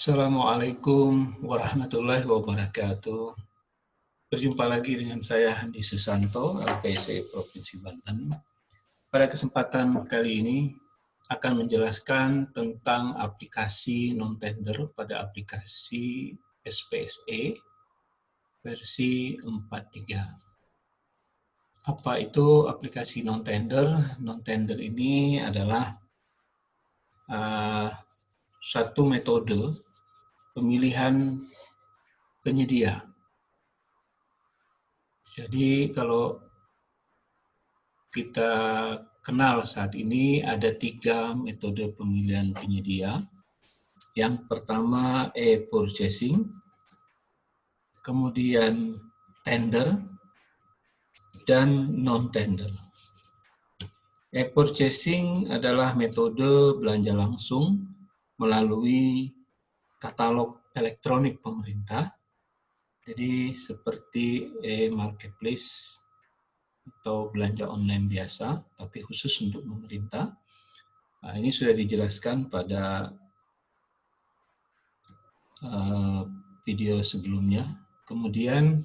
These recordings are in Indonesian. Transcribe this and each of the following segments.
Assalamualaikum warahmatullahi wabarakatuh. Berjumpa lagi dengan saya Handi Susanto, LPC Provinsi Banten. Pada kesempatan kali ini akan menjelaskan tentang aplikasi non-tender pada aplikasi SPSE versi 4.3. Apa itu aplikasi non-tender? Non-tender ini adalah satu metode pemilihan penyedia. Jadi kalau kita kenal saat ini ada 3 metode pemilihan penyedia. Yang pertama e-purchasing, kemudian tender, dan non-tender. E-purchasing adalah metode belanja langsung melalui katalog elektronik pemerintah. Jadi seperti e-marketplace atau belanja online biasa, tapi khusus untuk pemerintah. Nah, ini sudah dijelaskan pada video sebelumnya. Kemudian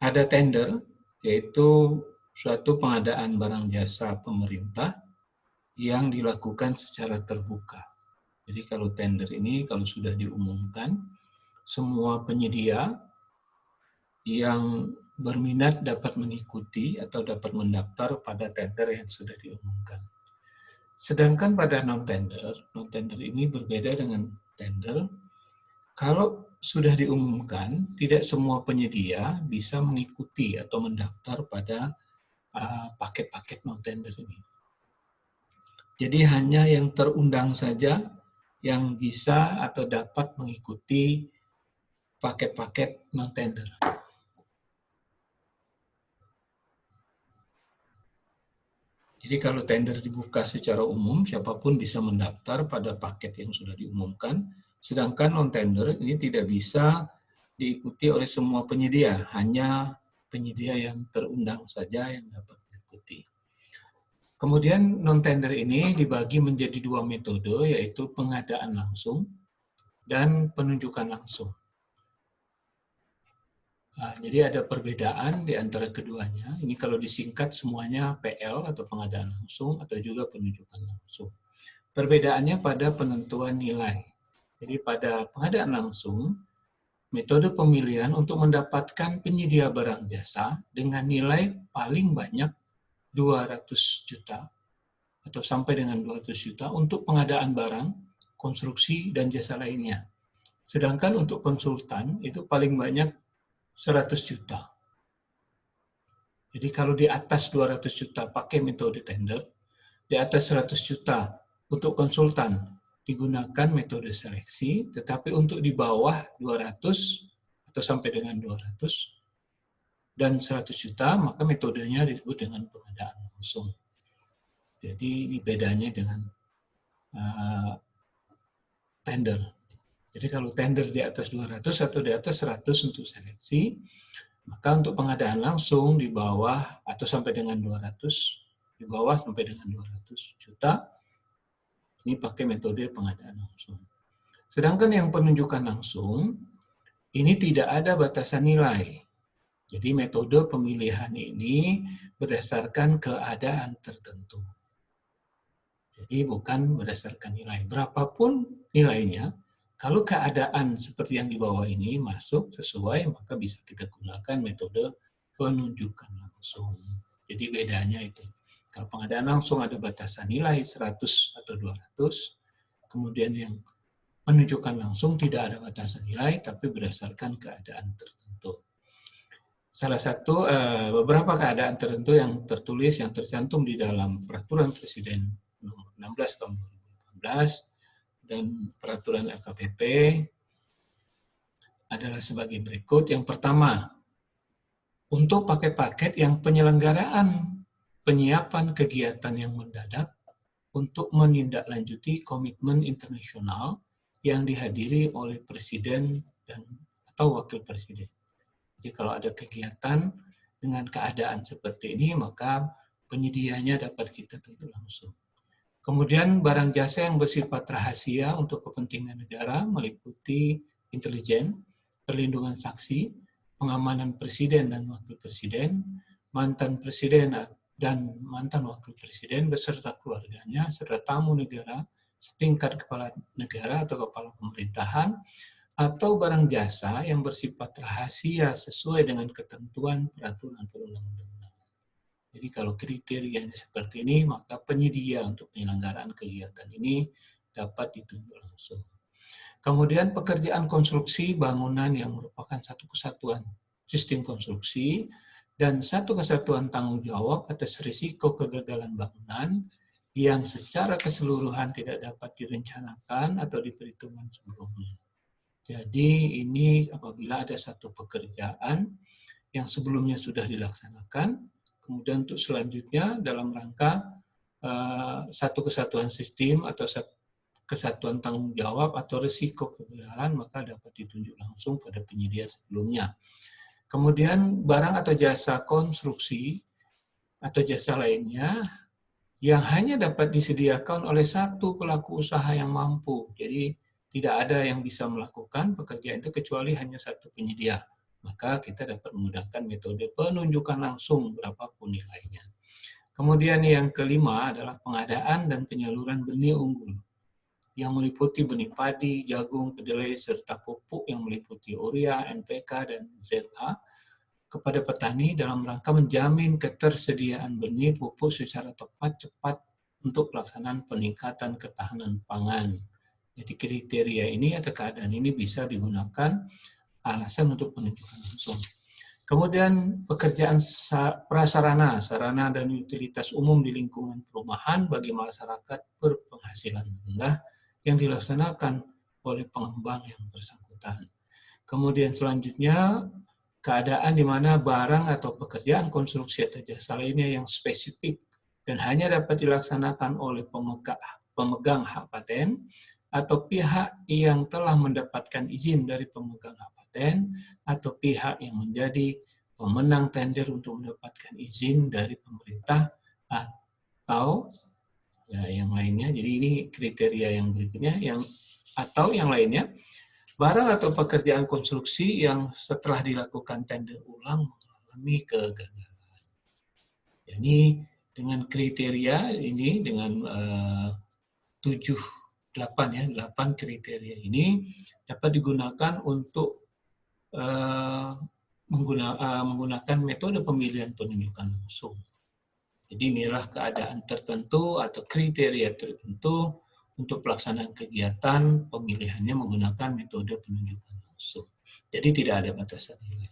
ada tender, yaitu suatu pengadaan barang jasa pemerintah yang dilakukan secara terbuka. Jadi kalau tender ini, kalau sudah diumumkan, semua penyedia yang berminat dapat mengikuti atau dapat mendaftar pada tender yang sudah diumumkan. Sedangkan pada non-tender, non-tender ini berbeda dengan tender. Kalau sudah diumumkan, tidak semua penyedia bisa mengikuti atau mendaftar pada paket-paket non-tender ini. Jadi hanya yang terundang saja yang bisa atau dapat mengikuti paket-paket non-tender. Jadi kalau tender dibuka secara umum, siapapun bisa mendaftar pada paket yang sudah diumumkan, sedangkan non-tender ini tidak bisa diikuti oleh semua penyedia, hanya penyedia yang terundang saja yang dapat diikuti. Kemudian non-tender ini dibagi menjadi 2 metode, yaitu pengadaan langsung dan penunjukan langsung. Nah, jadi ada perbedaan di antara keduanya. Ini kalau disingkat semuanya PL atau pengadaan langsung atau juga penunjukan langsung. Perbedaannya pada penentuan nilai. Jadi pada pengadaan langsung, metode pemilihan untuk mendapatkan penyedia barang jasa dengan nilai paling banyak 200 juta atau sampai dengan 200 juta untuk pengadaan barang, konstruksi, dan jasa lainnya. Sedangkan untuk konsultan itu paling banyak 100 juta. Jadi kalau di atas 200 juta pakai metode tender, di atas 100 juta untuk konsultan digunakan metode seleksi, tetapi untuk di bawah 200 atau sampai dengan 200 dan 100 juta, maka metodenya disebut dengan pengadaan langsung. Jadi ini bedanya dengan tender. Jadi kalau tender di atas 200 atau di atas 100 untuk seleksi, maka untuk pengadaan langsung di bawah atau sampai dengan 200, di bawah sampai dengan 200 juta, ini pakai metode pengadaan langsung. Sedangkan yang penunjukan langsung, ini tidak ada batasan nilai. Jadi metode pemilihan ini berdasarkan keadaan tertentu. Jadi bukan berdasarkan nilai. Berapapun nilainya, kalau keadaan seperti yang di bawah ini masuk sesuai, maka bisa kita gunakan metode penunjukan langsung. Jadi bedanya itu. Kalau pengadaan langsung ada batasan nilai 100 atau 200, kemudian yang penunjukan langsung tidak ada batasan nilai, tapi berdasarkan keadaan tertentu. Salah satu beberapa keadaan tertentu yang tertulis, yang tercantum di dalam Peraturan Presiden Nomor 16 Tahun 2018 dan Peraturan LKPP adalah sebagai berikut. Yang pertama, untuk paket-paket yang penyelenggaraan penyiapan kegiatan yang mendadak untuk menindaklanjuti komitmen internasional yang dihadiri oleh Presiden dan atau Wakil Presiden. Jadi kalau ada kegiatan dengan keadaan seperti ini, maka penyedianya dapat kita tentu langsung. Kemudian barang jasa yang bersifat rahasia untuk kepentingan negara meliputi intelijen, perlindungan saksi, pengamanan presiden dan wakil presiden, mantan presiden dan mantan wakil presiden beserta keluarganya, serta tamu negara, setingkat kepala negara atau kepala pemerintahan, atau barang jasa yang bersifat rahasia sesuai dengan ketentuan peraturan perundang-undangan. Jadi kalau kriterianya seperti ini, maka penyedia untuk penyelenggaraan kegiatan ini dapat ditunjuk langsung. Kemudian pekerjaan konstruksi bangunan yang merupakan satu kesatuan sistem konstruksi dan satu kesatuan tanggung jawab atas risiko kegagalan bangunan yang secara keseluruhan tidak dapat direncanakan atau diperhitungkan sebelumnya. Jadi ini apabila ada satu pekerjaan yang sebelumnya sudah dilaksanakan, kemudian untuk selanjutnya dalam rangka satu kesatuan sistem atau kesatuan tanggung jawab atau risiko kegagalan, maka dapat ditunjuk langsung pada penyedia sebelumnya. Kemudian barang atau jasa konstruksi atau jasa lainnya yang hanya dapat disediakan oleh satu pelaku usaha yang mampu. Jadi tidak ada yang bisa melakukan pekerjaan itu kecuali hanya satu penyedia. Maka kita dapat menggunakan metode penunjukan langsung berapapun nilainya. Kemudian yang kelima adalah pengadaan dan penyaluran benih unggul yang meliputi benih padi, jagung, kedelai, serta pupuk yang meliputi urea, NPK, dan ZA kepada petani dalam rangka menjamin ketersediaan benih pupuk secara tepat, cepat untuk pelaksanaan peningkatan ketahanan pangan. Jadi kriteria ini atau keadaan ini bisa digunakan alasan untuk penunjukan langsung. Kemudian pekerjaan prasarana, sarana dan utilitas umum di lingkungan perumahan bagi masyarakat berpenghasilan rendah yang dilaksanakan oleh pengembang yang bersangkutan. Kemudian selanjutnya, keadaan di mana barang atau pekerjaan konstruksi atau jasa lainnya yang spesifik dan hanya dapat dilaksanakan oleh pemegang hak paten atau pihak yang telah mendapatkan izin dari pemegang hak paten atau pihak yang menjadi pemenang tender untuk mendapatkan izin dari pemerintah atau yang lainnya. Jadi ini kriteria yang berikutnya, atau yang lainnya, barang atau pekerjaan konstruksi yang setelah dilakukan tender ulang mengalami kegagalan. Jadi dengan kriteria ini, dengan 8 kriteria ini dapat digunakan untuk menggunakan metode pemilihan penunjukan langsung. Jadi inilah keadaan tertentu atau kriteria tertentu untuk pelaksanaan kegiatan pemilihannya menggunakan metode penunjukan langsung. Jadi tidak ada batasan nilai.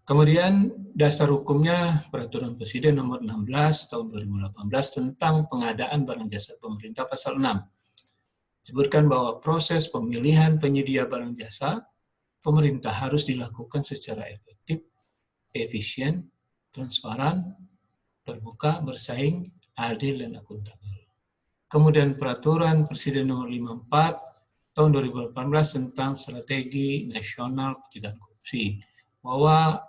Kemudian dasar hukumnya Peraturan Presiden Nomor 16 Tahun 2018 tentang pengadaan barang jasa pemerintah pasal 6. Disebutkan bahwa proses pemilihan penyedia barang jasa pemerintah harus dilakukan secara efektif, efisien, transparan, terbuka, bersaing, adil, dan akuntabel. Kemudian Peraturan Presiden Nomor 54 Tahun 2018 tentang Strategi Nasional Pencegahan Korupsi, bahwa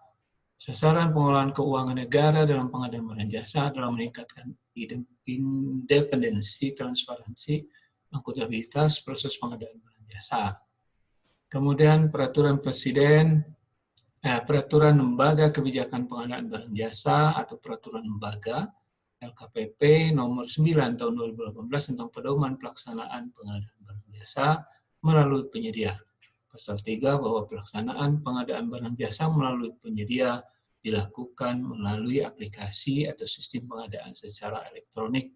sasaran pengelolaan keuangan negara dalam pengadaan barang jasa adalah meningkatkan independensi, transparansi, akuntabilitas proses pengadaan barang jasa. Kemudian Peraturan Lembaga Kebijakan Pengadaan Barang Jasa atau Peraturan Lembaga LKPP Nomor 9 Tahun 2018 tentang pedoman pelaksanaan pengadaan barang jasa melalui penyedia. Pasal 3 bahwa pelaksanaan pengadaan barang jasa melalui penyedia dilakukan melalui aplikasi atau sistem pengadaan secara elektronik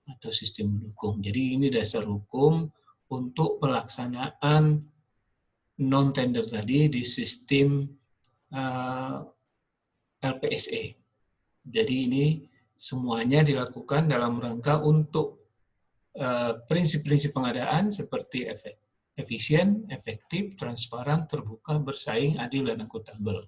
atau sistem mendukung. Jadi ini dasar hukum untuk pelaksanaan non-tender tadi di sistem LPSE. Jadi ini semuanya dilakukan dalam rangka untuk prinsip-prinsip pengadaan seperti efisien, efektif, transparan, terbuka, bersaing, adil, dan akuntabel.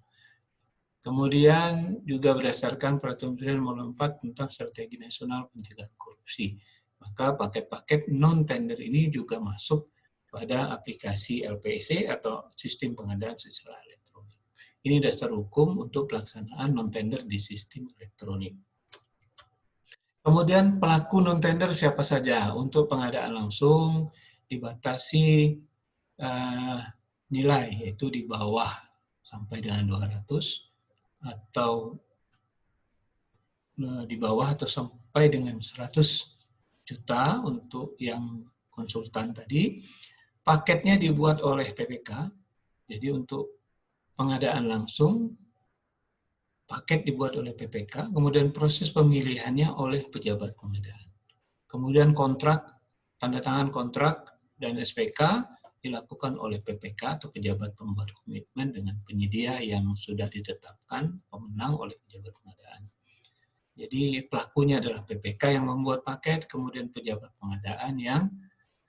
Kemudian juga berdasarkan Peraturan Presiden Nomor 4 tentang Strategi Nasional Pencegahan Korupsi. Maka paket-paket non-tender ini juga masuk pada aplikasi LPSE atau sistem pengadaan secara elektronik. Ini dasar hukum untuk pelaksanaan non-tender di sistem elektronik. Kemudian pelaku non-tender siapa saja? Untuk pengadaan langsung dibatasi nilai, yaitu di bawah sampai dengan 200 atau di bawah atau sampai dengan 100 juta untuk yang konsultan tadi. Paketnya dibuat oleh PPK, jadi untuk pengadaan langsung, paket dibuat oleh PPK, kemudian proses pemilihannya oleh pejabat pengadaan. Kemudian kontrak, tanda tangan kontrak dan SPK dilakukan oleh PPK atau pejabat pembuat komitmen dengan penyedia yang sudah ditetapkan pemenang oleh pejabat pengadaan. Jadi pelakunya adalah PPK yang membuat paket, kemudian pejabat pengadaan yang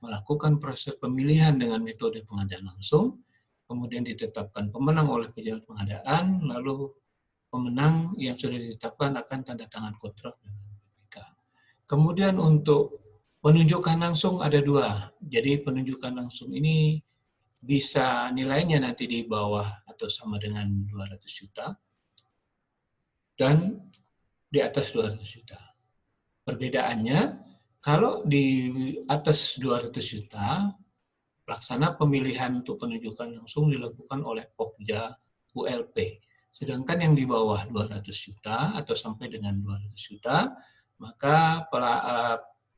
melakukan proses pemilihan dengan metode pengadaan langsung, kemudian ditetapkan pemenang oleh pejabat pengadaan, lalu pemenang yang sudah ditetapkan akan tanda tangan kontrak dengan PPK. Kemudian untuk penunjukan langsung ada 2. Jadi penunjukan langsung ini bisa nilainya nanti di bawah atau sama dengan 200 juta dan di atas 200 juta. Perbedaannya, kalau di atas 200 juta, pelaksana pemilihan untuk penunjukan langsung dilakukan oleh Pokja ULP. Sedangkan yang di bawah 200 juta atau sampai dengan 200 juta, maka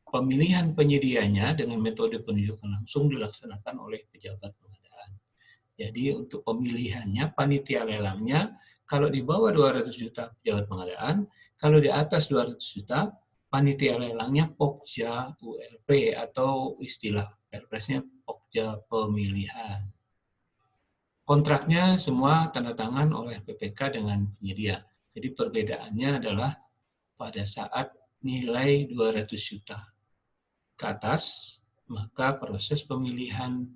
pemilihan penyedianya dengan metode penunjukan langsung dilaksanakan oleh pejabat pengadaan. Jadi untuk pemilihannya, panitia lelangnya, kalau di bawah 200 juta pejabat pengadaan, kalau di atas 200 juta, panitia lelangnya Pokja ULP atau istilah Perpresnya Pokja pemilihan. Kontraknya semua tanda tangan oleh PPK dengan penyedia. Jadi perbedaannya adalah pada saat nilai 200 juta ke atas, maka proses pemilihan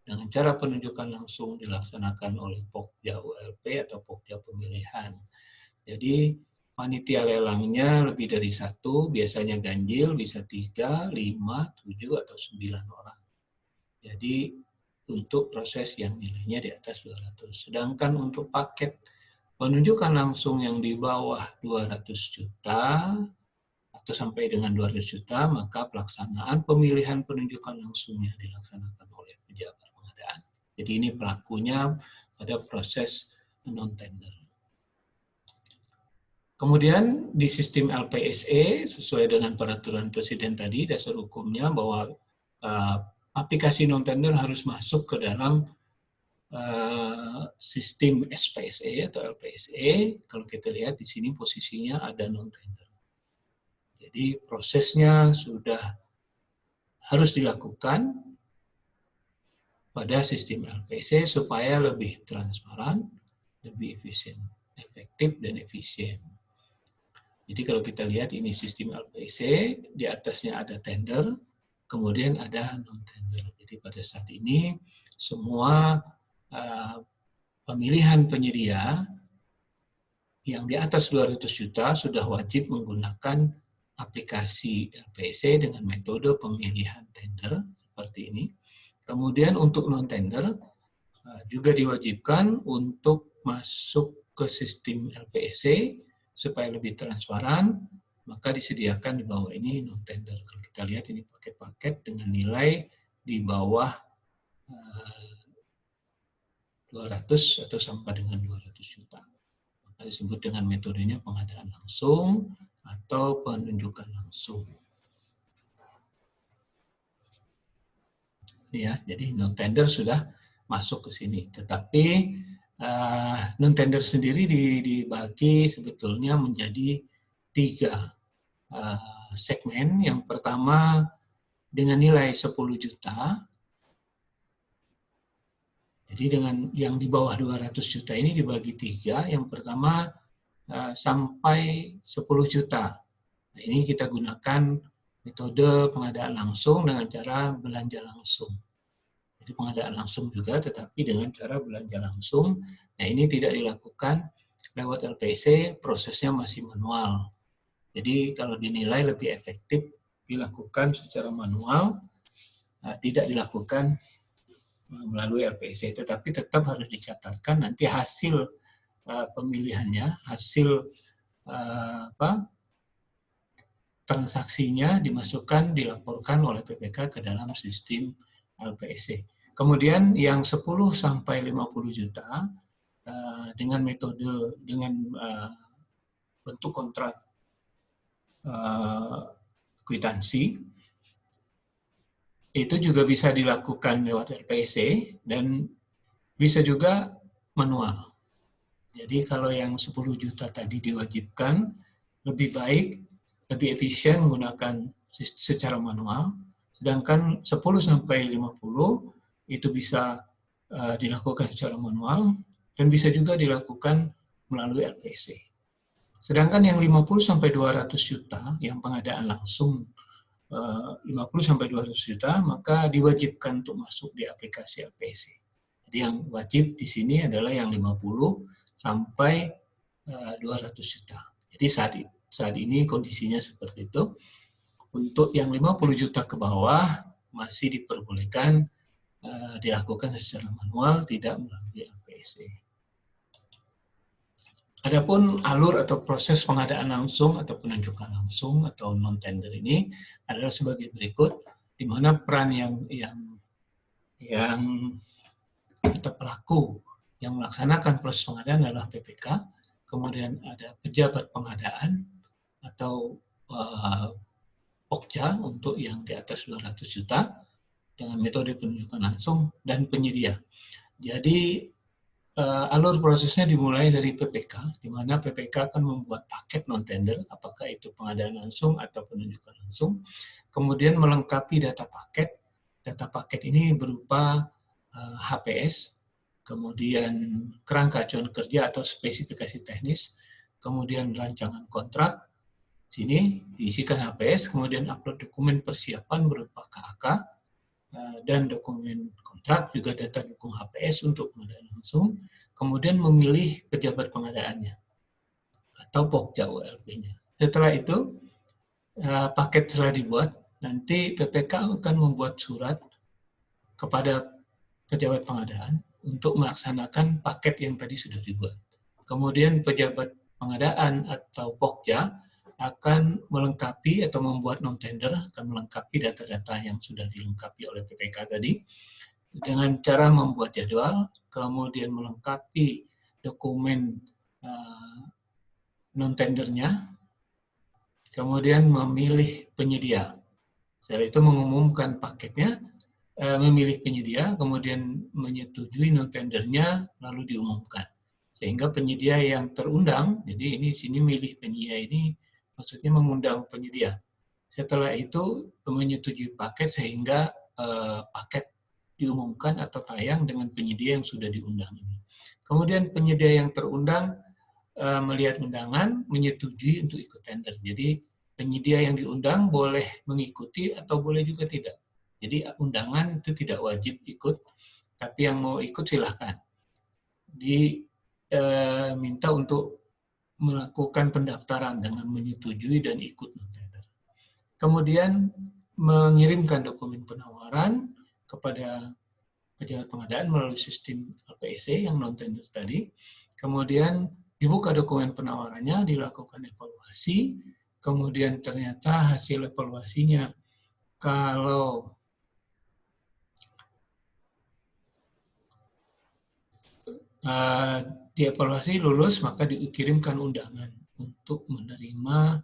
dengan cara penunjukan langsung dilaksanakan oleh Pokja ULP atau Pokja pemilihan. Jadi panitia lelangnya lebih dari 1, biasanya ganjil, bisa 3, 5, 7, atau 9 orang. Jadi untuk proses yang nilainya di atas 200. Sedangkan untuk paket penunjukan langsung yang di bawah 200 juta atau sampai dengan 200 juta, maka pelaksanaan pemilihan penunjukan langsungnya dilaksanakan oleh pejabat pengadaan. Jadi ini pelakunya pada proses non-tender. Kemudian di sistem LPSE, sesuai dengan peraturan Presiden tadi, dasar hukumnya bahwa aplikasi non-tender harus masuk ke dalam sistem SPSE atau LPSE. Kalau kita lihat di sini posisinya ada non-tender. Jadi prosesnya sudah harus dilakukan pada sistem LPSE supaya lebih transparan, lebih efektif dan efisien. Jadi kalau kita lihat ini sistem LPSE, di atasnya ada tender, kemudian ada non-tender. Jadi pada saat ini semua pemilihan penyedia yang di atas 200 juta sudah wajib menggunakan aplikasi LPSE dengan metode pemilihan tender seperti ini. Kemudian untuk non-tender juga diwajibkan untuk masuk ke sistem LPSE supaya lebih transparan, maka disediakan di bawah ini non-tender. Kalau kita lihat ini paket-paket dengan nilai di bawah 200 atau sampai dengan 200 juta. Maka disebut dengan metodenya pengadaan langsung atau penunjukan langsung. Ya, jadi non-tender sudah masuk ke sini. Tetapi non-tender sendiri dibagi sebetulnya menjadi 3 segmen. Yang pertama dengan nilai 10 juta. Jadi dengan yang di bawah 200 juta ini dibagi 3. Yang pertama sampai 10 juta. Nah, ini kita gunakan metode pengadaan langsung dengan cara belanja langsung. Jadi pengadaan langsung juga, tetapi dengan cara belanja langsung. Nah, ini tidak dilakukan lewat LPSE, prosesnya masih manual. Jadi kalau dinilai lebih efektif dilakukan secara manual, tidak dilakukan melalui LPSE, tetapi tetap harus dicatatkan nanti hasil pemilihannya, hasil transaksinya dimasukkan, dilaporkan oleh PPK ke dalam sistem LPSC. Kemudian yang 10 sampai 50 juta dengan metode, dengan bentuk kontrak kwitansi, itu juga bisa dilakukan lewat LPSC dan bisa juga manual. Jadi kalau yang 10 juta tadi diwajibkan, lebih baik, lebih efisien menggunakan secara manual, sedangkan 10 sampai 50 itu bisa dilakukan secara manual dan bisa juga dilakukan melalui LPSC. Sedangkan yang 50 sampai 200 juta yang pengadaan langsung 50 sampai 200 juta maka diwajibkan untuk masuk di aplikasi LPSC. Jadi yang wajib di sini adalah yang 50 sampai 200 juta. Jadi saat ini kondisinya seperti itu. Untuk yang 50 juta ke bawah masih diperbolehkan dilakukan secara manual, tidak melalui LPSC. Adapun alur atau proses pengadaan langsung atau penunjukan langsung atau non-tender ini adalah sebagai berikut, di mana peran yang atau pelaku yang melaksanakan proses pengadaan adalah PPK, kemudian ada pejabat pengadaan atau Pokja untuk yang di atas 200 juta dengan metode penunjukan langsung, dan penyedia. Jadi alur prosesnya dimulai dari PPK, di mana PPK akan membuat paket non-tender, apakah itu pengadaan langsung atau penunjukan langsung, kemudian melengkapi data paket. Data paket ini berupa HPS, kemudian kerangka acuan kerja atau spesifikasi teknis, kemudian rancangan kontrak, sini diisikan HPS, kemudian upload dokumen persiapan berupa KAK, dan dokumen kontrak, juga data dukung HPS untuk pengadaan langsung, kemudian memilih pejabat pengadaannya atau Pokja ULP-nya. Setelah itu, paket telah dibuat, nanti PPK akan membuat surat kepada pejabat pengadaan untuk melaksanakan paket yang tadi sudah dibuat. Kemudian pejabat pengadaan atau Pokja akan melengkapi atau membuat non-tender, akan melengkapi data-data yang sudah dilengkapi oleh PPK tadi, dengan cara membuat jadwal, kemudian melengkapi dokumen non-tendernya, kemudian memilih penyedia. Setelah itu mengumumkan paketnya, memilih penyedia, kemudian menyetujui non-tendernya, lalu diumumkan. Sehingga penyedia yang terundang, jadi ini sini milih penyedia ini, maksudnya mengundang penyedia. Setelah itu menyetujui paket sehingga paket diumumkan atau tayang dengan penyedia yang sudah diundang ini. Kemudian penyedia yang terundang melihat undangan, menyetujui untuk ikut tender. Jadi penyedia yang diundang boleh mengikuti atau boleh juga tidak. Jadi undangan itu tidak wajib ikut, tapi yang mau ikut silahkan. Diminta untuk melakukan pendaftaran dengan menyetujui dan ikut non-tender. Kemudian mengirimkan dokumen penawaran kepada pejabat pengadaan melalui sistem LPSC yang non-tender tadi. Kemudian dibuka dokumen penawarannya, dilakukan evaluasi, kemudian ternyata hasil evaluasinya kalau dievaluasi lulus, maka dikirimkan undangan untuk menerima,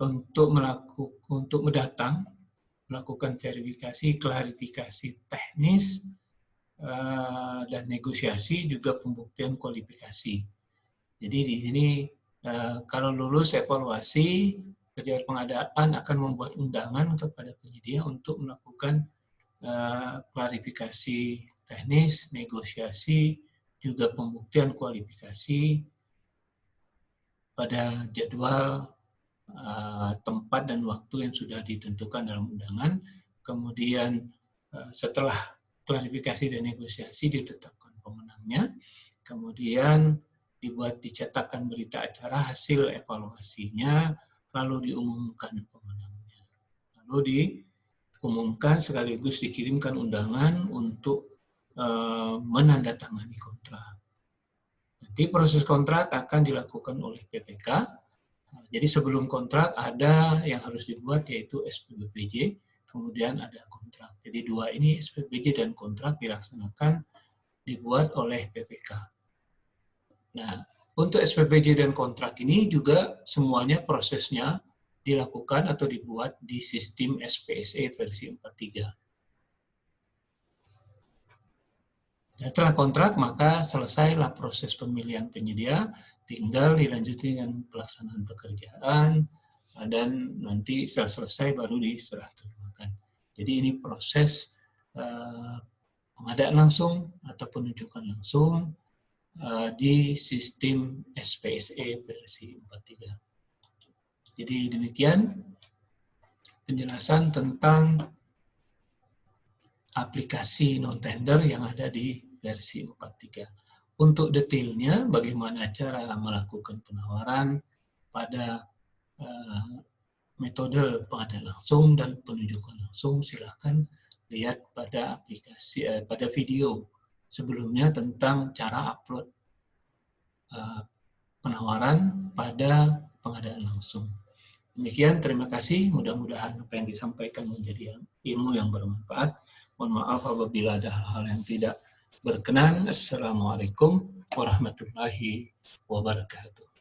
untuk mendatang, melakukan verifikasi, klarifikasi teknis, dan negosiasi, juga pembuktian kualifikasi. Jadi di sini kalau lulus evaluasi, pejabat pengadaan akan membuat undangan kepada penyedia untuk melakukan klarifikasi teknis, negosiasi, juga pembuktian kualifikasi pada jadwal, tempat dan waktu yang sudah ditentukan dalam undangan. Kemudian setelah klarifikasi dan negosiasi ditetapkan pemenangnya, kemudian dicetakkan berita acara hasil evaluasinya, lalu diumumkan pemenangnya. Lalu diumumkan sekaligus dikirimkan undangan untuk menandatangani kontrak. Nanti proses kontrak akan dilakukan oleh PPK Jadi sebelum kontrak ada yang harus dibuat yaitu SPBPJ, kemudian ada kontrak. Jadi dua ini SPBJ dan kontrak dilaksanakan dibuat oleh PPK. Nah, untuk SPBJ dan kontrak ini juga semuanya prosesnya dilakukan atau dibuat di sistem SPSE versi 43. Setelah kontrak, maka selesailah proses pemilihan penyedia, tinggal dilanjuti dengan pelaksanaan pekerjaan, dan nanti setelah selesai baru diserah terimakan. Jadi ini proses pengadaan langsung atau penunjukan langsung di sistem SPSE versi 43. Jadi demikian penjelasan tentang aplikasi non-tender yang ada di versi 43. Untuk detailnya, bagaimana cara melakukan penawaran pada metode pengadaan langsung dan penunjukan langsung, silakan lihat pada aplikasi pada video sebelumnya tentang cara upload penawaran pada pengadaan langsung. Demikian, terima kasih. Mudah-mudahan apa yang disampaikan menjadi ilmu yang bermanfaat. Mohon maaf apabila ada hal-hal yang tidak berkenan. Assalamualaikum warahmatullahi wabarakatuh.